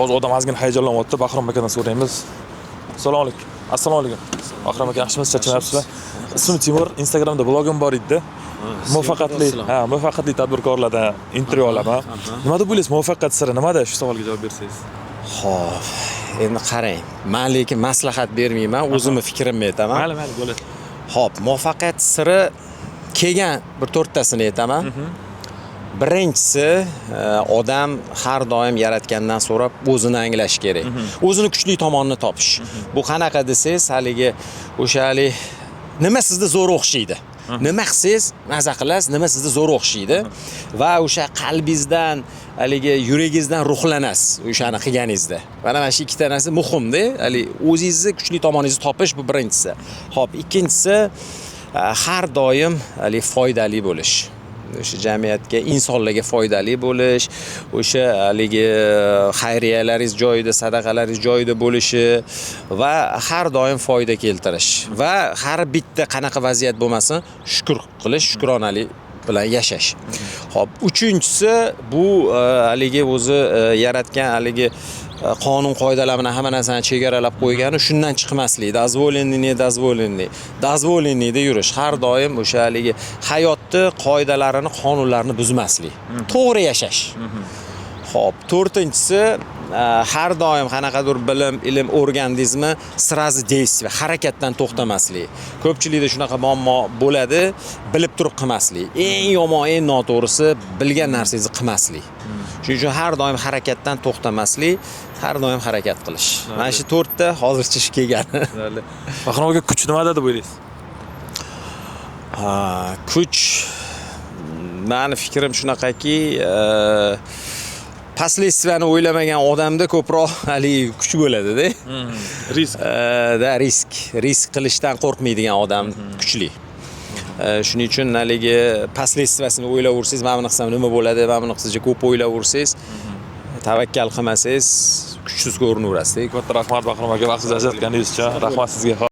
Hozir odam ozgina hayajonlanyapti. Bahrom akadan so'raymiz. Assalomu alaykum. Assalomu alaykum. Bahrom aka, yaxshimisiz? Charchamayapsizlar? Ismim Timur. Instagramda blogim bor edi. Muvaffaqiyatli tadbirkorlardan intervyu olaman. Nima deb o'ylaysiz? Muvaffaqiyat siri nimada? Shu savolga javob bersangiz. Xo'p, endi qarang. Men lekin maslahat bermayman, o'zimning fikrimni aytaman. Mayli, bo'ladi. Xo'p, muvaffaqiyat siri kelgan bir 4 tasini aytaman. Birinchisi, odam har doim yaratgandan so'rab o'zini anglash kerak. O'zini kuchli tomonini topish. Bu qanaqa desangiz, haligi o'sha nima sizda zo'r o'xshaydi. Nima qilsangiz maza qilasiz, nima sizda zo'r o'xshaydi va o'sha qalbingizdan, haligi yuragingizdan ruhlanasiz o'shani qilganingizda. Mana shu ikkita narsa muhimda, o'zingizni kuchli tomoningizni topish bu birinchisi. Xo'p, ikkinchisi har doim foydali bo'lish. O'sha jamiyatga, insonlarga foydali bo'lish, o'sha xayriyalaringiz joyida, sadaqalaringiz joyida bo'lishi va har doim foyda keltirish va har bitta qanaqa vaziyat bo'lmasin, shukr qilish, shukronalik bilan yashash. Xo'p, uchinchisi bu o'zi yaratgan qonun qoidalar bilan hamma narsani chegaralab qo'ygani, shundan chiqmaslik, dozvoleniyda yurish, har doim o'sha hayotni qoidalarini, qonunlarini buzmaslik, to'g'ri yashash. Xo'p, to'rtinchisi har doim qanaqadir bilim, ilm o'rgandingizmi, sirazi действие, harakatdan to'xtamaslik. Ko'pchilikda shunaqa muammo bo'ladi, bilib turib qilmaslik. Eng yomon, eng noto'g'risi bilgan narsangizni qilmaslik. Shuning uchun har doim harakatdan to'xtamaslik, har doim harakat qilish. Mana shu 4 ta hozircha shu kelgani. Bahrom aka, kuch nimada deb o'ylaysiz? Kuch, meni fikrim shunaqaki, последствияni o'ylamagan odamda ko'proq kuch bo'ladi-da. Risk qilishdan qo'rqmaydigan odam kuchli. Shuning uchun последствияsini o'ylayversangiz, mana buni qilsam nima bo'ladi, mana buni qilsa ko'p o'ylayversangiz, tavakkal qilmasangiz, kuchsiz ko'rinaverasiz. Katta rahmat Bahrom aka, vaqtingizni ajratganingiz uchun. Rahmat sizga.